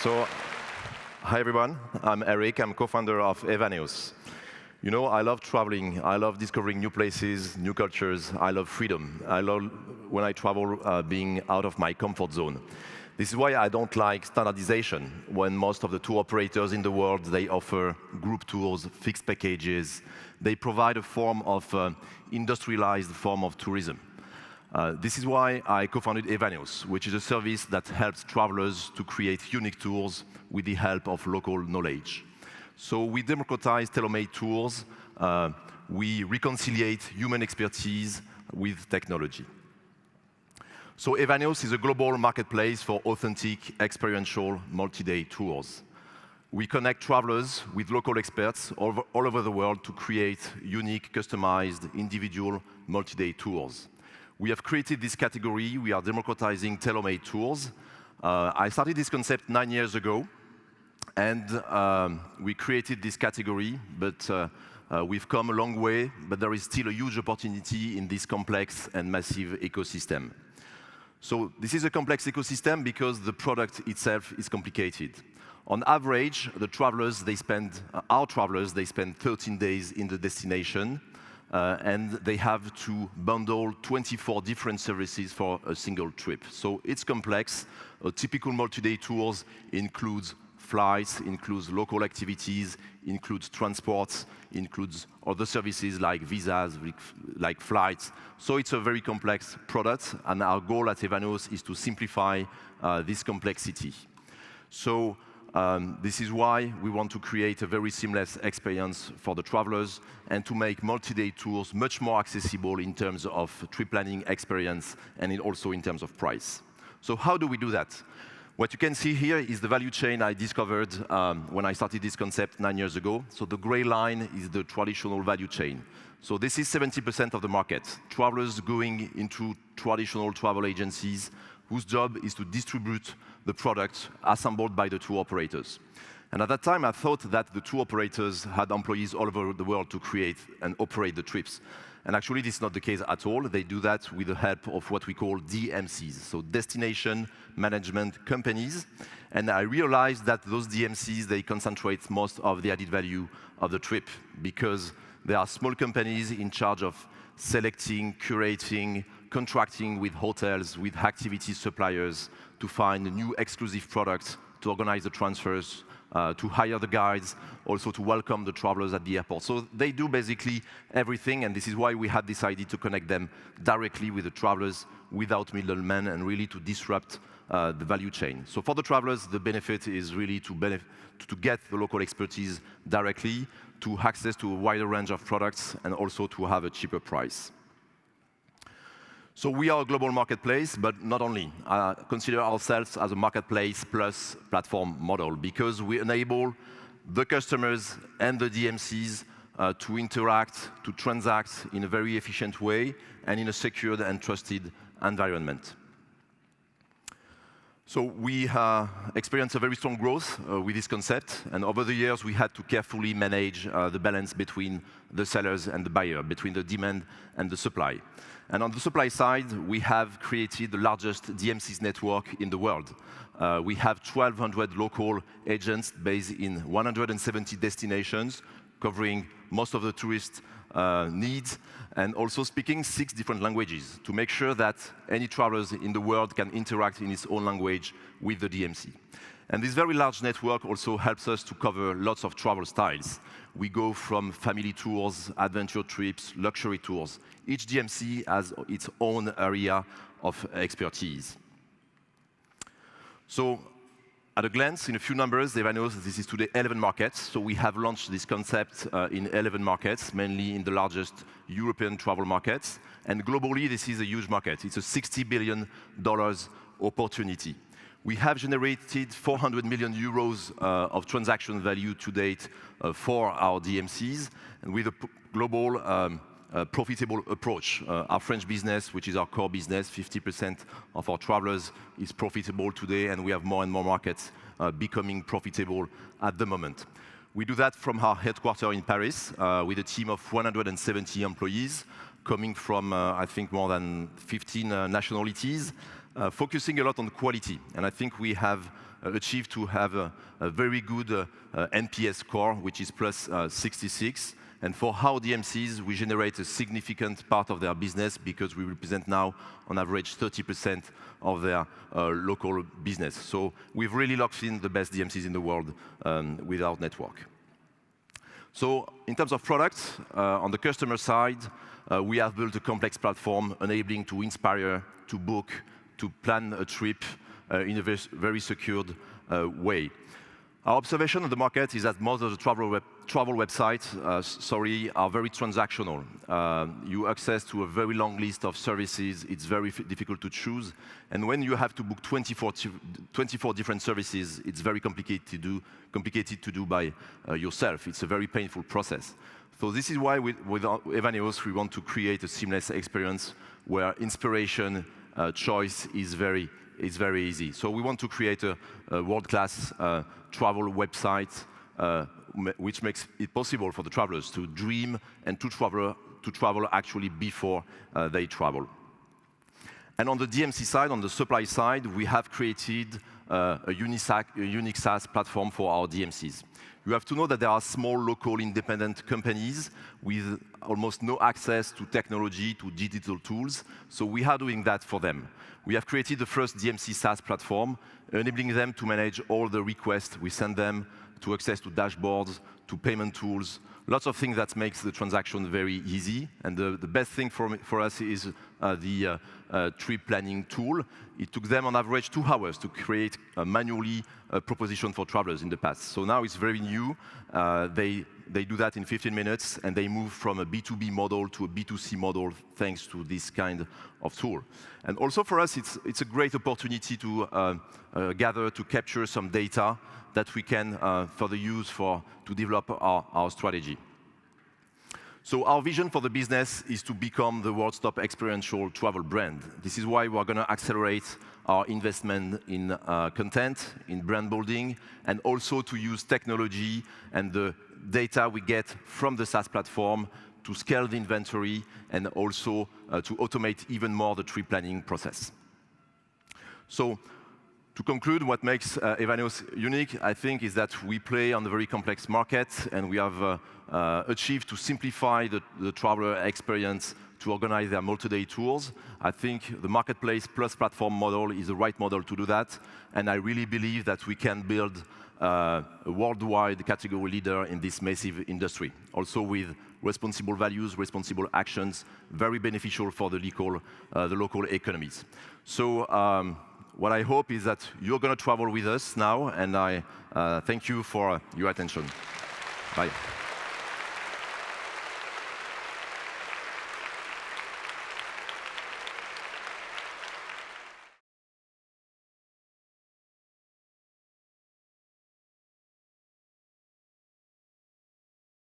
So, hi everyone, I'm Eric, I'm co-founder of Evaneos. You know, I love traveling, I love discovering new places, new cultures, I love freedom. I love when I travel being out of my comfort zone. This is why I don't like standardization, when most of the tour operators in the world, they offer group tours, fixed packages. They provide a form of industrialized form of tourism. This is why I co-founded Evaneos, which is a service that helps travelers to create unique tours with the help of local knowledge. So we democratize tailor-made tours, we reconciliate human expertise with technology. So Evaneos is a global marketplace for authentic, experiential, multi-day tours. We connect travelers with local experts all over the world to create unique, customized, individual, multi-day tours. We have created this category. We are democratizing tailor-made tours. I started this concept 9 years ago, and we created this category, but we've come a long way, but there is still a huge opportunity in this complex and massive ecosystem. So this is a complex ecosystem because the product itself is complicated. On average, our travelers, they spend 13 days in the destination, and they have to bundle 24 different services for a single trip. So it's complex. A typical multi-day tours includes flights, includes local activities, includes transports, includes other services like visas, like flights. So it's a very complex product, and our goal at Evaneos is to simplify this complexity. So this is why we want to create a very seamless experience for the travelers and to make multi-day tours much more accessible in terms of trip planning experience and also in terms of price. So how do we do that? What you can see here is the value chain I discovered when I started this concept 9 years ago. So the gray line is the traditional value chain. So this is 70% of the market. Travelers going into traditional travel agencies whose job is to distribute the product assembled by the tour operators. And at that time, I thought that the tour operators had employees all over the world to create and operate the trips. And actually, this is not the case at all. They do that with the help of what we call DMCs, so destination management companies. And I realized that those DMCs, they concentrate most of the added value of the trip because they are small companies in charge of selecting, curating, contracting with hotels, with activity suppliers to find new exclusive products, to organize the transfers, to hire the guides, also to welcome the travelers at the airport. So they do basically everything, and this is why we had decided to connect them directly with the travelers without middlemen and really to disrupt the value chain. So for the travelers, the benefit is really to get the local expertise directly, to access to a wider range of products, and also to have a cheaper price. So we are a global marketplace, but not only. Consider ourselves as a marketplace plus platform model because we enable the customers and the DMCs to interact, to transact in a very efficient way and in a secured and trusted environment. So we experienced a very strong growth with this concept, and over the years we had to carefully manage the balance between the sellers and the buyer, between the demand and the supply. And on the supply side, we have created the largest DMC network in the world. We have 1,200 local agents based in 170 destinations, covering most of the tourist needs, and also speaking 6 different languages to make sure that any travelers in the world can interact in his own language with the DMC. And this very large network also helps us to cover lots of travel styles. We go from family tours, adventure trips, luxury tours. Each DMC has its own area of expertise. So, at a glance, in a few numbers, Evaneos, this is today 11 markets. So we have launched this concept in 11 markets, mainly in the largest European travel markets. And globally, this is a huge market. It's a $60 billion opportunity. We have generated 400 million euros of transaction value to date for our DMCs, and with a global profitable approach. Our French business, which is our core business, 50% of our travelers is profitable today, and we have more and more markets becoming profitable at the moment. We do that from our headquarters in Paris with a team of 170 employees coming from, I think, more than 15 nationalities. Focusing a lot on quality, and I think we have achieved to have a very good NPS score, which is plus 66. And for our DMCs, we generate a significant part of their business because we represent now, on average, 30% of their local business. So we've really locked in the best DMCs in the world with our network. So in terms of products, on the customer side, we have built a complex platform enabling to inspire, to book, to plan a trip in a very secured way. Our observation of the market is that most of the travel websites are very transactional. You access to a very long list of services. It's very difficult to choose. And when you have to book 24 different services, it's very complicated to do by yourself. It's a very painful process. So this is why with Evaneos, we want to create a seamless experience where inspiration, choice is very easy. So we want to create a world-class travel website which makes it possible for the travelers to dream and to travel actually before they travel. And on the DMC side, on the supply side, we have created a unique SaaS platform for our DMCs. You have to know that there are small, local, independent companies with almost no access to technology, to digital tools, so we are doing that for them. We have created the first DMC SaaS platform, enabling them to manage all the requests we send them, to access to dashboards, to payment tools, lots of things that makes the transaction very easy. And the best thing for us is the trip planning tool. It took them on average 2 hours to create manually a proposition for travelers in the past. So now it's very new. They do that in 15 minutes, and they move from a B2B model to a B2C model thanks to this kind of tool. And also for us, it's a great opportunity to gather, to capture some data that we can further use to develop our strategy. So our vision for the business is to become the world's top experiential travel brand. This is why we're going to accelerate our investment in content, in brand building, and also to use technology and the data we get from the SaaS platform to scale the inventory and also to automate even more the trip planning process. So to conclude, what makes Evaneos unique, I think, is that we play on a very complex market, and we have achieved to simplify the traveler experience to organize their multi-day tours. I think the marketplace plus platform model is the right model to do that, and I really believe that we can build a worldwide category leader in this massive industry, also with responsible values, responsible actions, very beneficial for the local economies. So what I hope is that you're going to travel with us now, and I thank you for your attention. Bye.